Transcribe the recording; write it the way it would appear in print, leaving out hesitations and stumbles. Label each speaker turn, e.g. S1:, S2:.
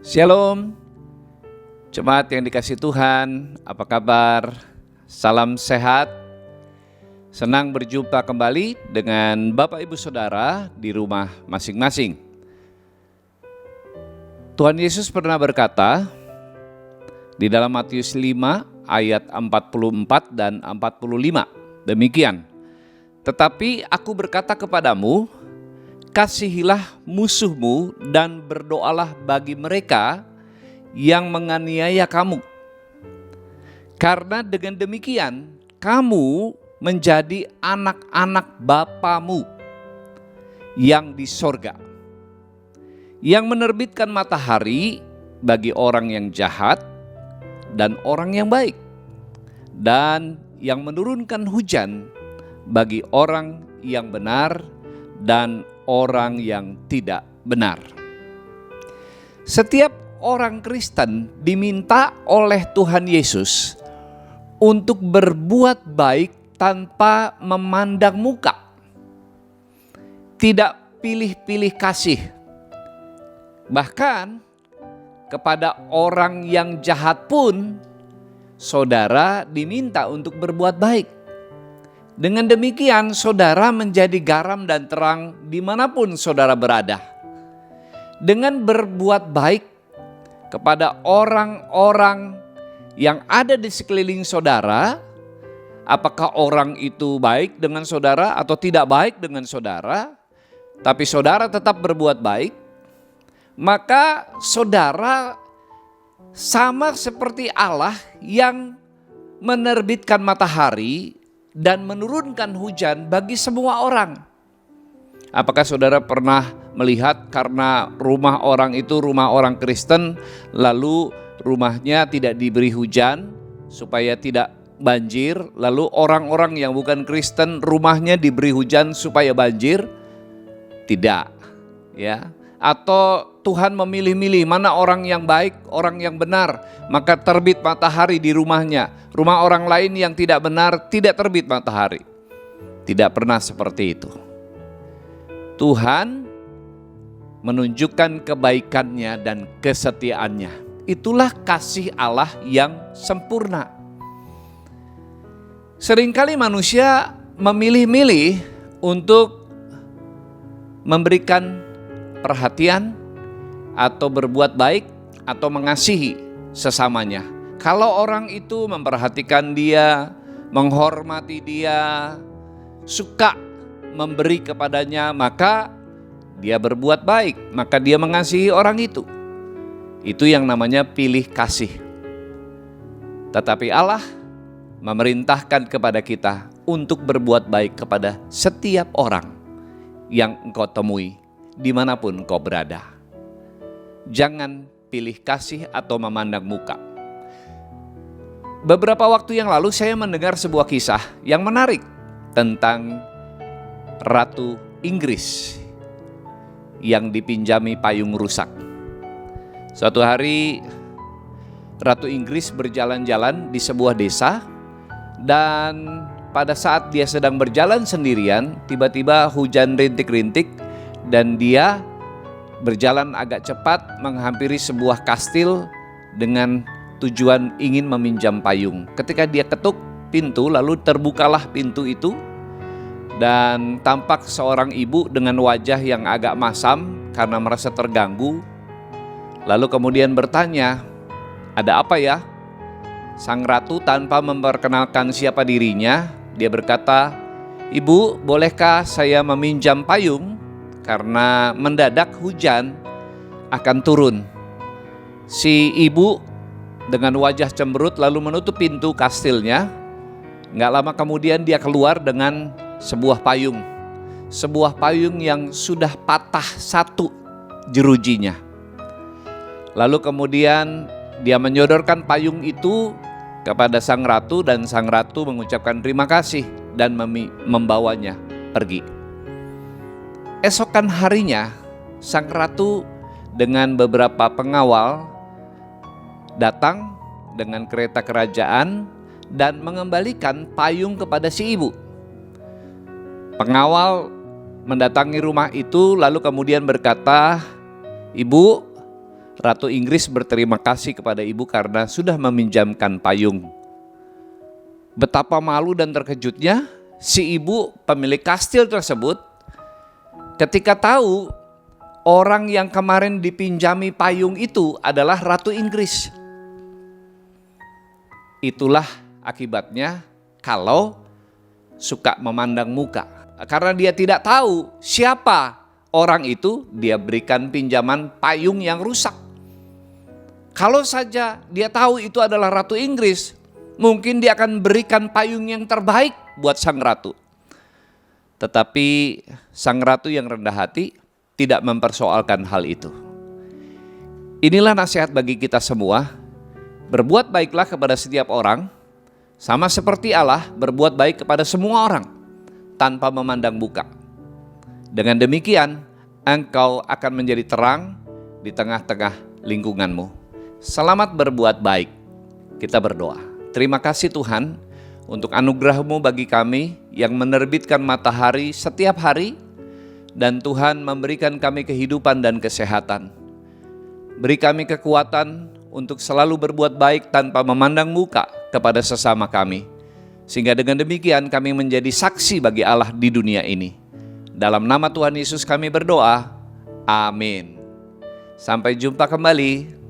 S1: Shalom, jemaat yang dikasihi Tuhan, apa kabar? Salam sehat. Senang berjumpa kembali dengan Bapak Ibu Saudara di rumah masing-masing. Tuhan Yesus pernah berkata di dalam Matius 5 ayat 44 dan 45, demikian. Tetapi aku berkata kepadamu, kasihilah musuhmu dan berdoalah bagi mereka yang menganiaya kamu. Karena dengan demikian kamu menjadi anak-anak Bapamu yang di sorga, yang menerbitkan matahari bagi orang yang jahat dan orang yang baik, dan yang menurunkan hujan bagi orang yang benar dan orang yang tidak benar. Setiap orang Kristen diminta oleh Tuhan Yesus untuk berbuat baik tanpa memandang muka. Tidak pilih-pilih kasih. Bahkan kepada orang yang jahat pun saudara diminta untuk berbuat baik. Dengan demikian saudara menjadi garam dan terang dimanapun saudara berada. Dengan berbuat baik kepada orang-orang yang ada di sekeliling saudara, apakah orang itu baik dengan saudara atau tidak baik dengan saudara, tapi saudara tetap berbuat baik, maka saudara sama seperti Allah yang menerbitkan matahari dan menurunkan hujan bagi semua orang. Apakah saudara pernah melihat karena rumah orang itu rumah orang Kristen, lalu rumahnya tidak diberi hujan supaya tidak banjir, lalu orang-orang yang bukan Kristen rumahnya diberi hujan supaya banjir? Tidak, ya. Atau Tuhan memilih-milih mana orang yang baik, orang yang benar, maka terbit matahari di rumahnya. Rumah orang lain yang tidak benar tidak terbit matahari. Tidak pernah seperti itu. Tuhan menunjukkan kebaikannya dan kesetiaannya. Itulah kasih Allah yang sempurna. Seringkali manusia memilih-milih untuk memberikan perhatian atau berbuat baik atau mengasihi sesamanya. Kalau orang itu memperhatikan dia, menghormati dia, suka memberi kepadanya, maka dia berbuat baik, maka dia mengasihi orang itu. Itu yang namanya pilih kasih. Tetapi Allah memerintahkan kepada kita untuk berbuat baik kepada setiap orang yang engkau temui dimanapun engkau berada. Jangan pilih kasih atau memandang muka. Beberapa waktu yang lalu saya mendengar sebuah kisah yang menarik tentang Ratu Inggris yang dipinjami payung rusak. Suatu hari Ratu Inggris berjalan-jalan di sebuah desa, dan pada saat dia sedang berjalan sendirian, tiba-tiba hujan rintik-rintik dan dia berjalan agak cepat menghampiri sebuah kastil dengan tujuan ingin meminjam payung. Ketika dia ketuk pintu, lalu terbukalah pintu itu dan tampak seorang ibu dengan wajah yang agak masam karena merasa terganggu. Lalu kemudian bertanya, "Ada apa ya?" Sang ratu tanpa memperkenalkan siapa dirinya, dia berkata, "Ibu, bolehkah saya meminjam payung? Karena mendadak hujan akan turun." Si ibu dengan wajah cemberut lalu menutup pintu kastilnya. Nggak lama kemudian dia keluar dengan sebuah payung. Sebuah payung yang sudah patah satu jerujinya. Lalu kemudian dia menyodorkan payung itu kepada sang ratu, dan sang ratu mengucapkan terima kasih dan membawanya pergi. Esokan harinya, sang ratu dengan beberapa pengawal datang dengan kereta kerajaan dan mengembalikan payung kepada si ibu. Pengawal mendatangi rumah itu lalu kemudian berkata, "Ibu, Ratu Inggris berterima kasih kepada ibu karena sudah meminjamkan payung. Betapa malu dan terkejutnya si ibu pemilik kastil tersebut ketika tahu orang yang kemarin dipinjami payung itu adalah Ratu Inggris. Itulah akibatnya kalau suka memandang muka. Karena dia tidak tahu siapa orang itu, dia berikan pinjaman payung yang rusak. Kalau saja dia tahu itu adalah Ratu Inggris, mungkin dia akan berikan payung yang terbaik buat sang ratu. Tetapi sang ratu yang rendah hati tidak mempersoalkan hal itu. Inilah nasihat bagi kita semua. Berbuat baiklah kepada setiap orang, sama seperti Allah berbuat baik kepada semua orang, tanpa memandang muka. Dengan demikian, engkau akan menjadi terang di tengah-tengah lingkunganmu. Selamat berbuat baik. Kita berdoa. Terima kasih Tuhan untuk anugerah-Mu bagi kami yang menerbitkan matahari setiap hari, dan Tuhan memberikan kami kehidupan dan kesehatan. Beri kami kekuatan untuk selalu berbuat baik tanpa memandang muka kepada sesama kami, sehingga dengan demikian kami menjadi saksi bagi Allah di dunia ini. Dalam nama Tuhan Yesus kami berdoa. Amin. Sampai jumpa kembali.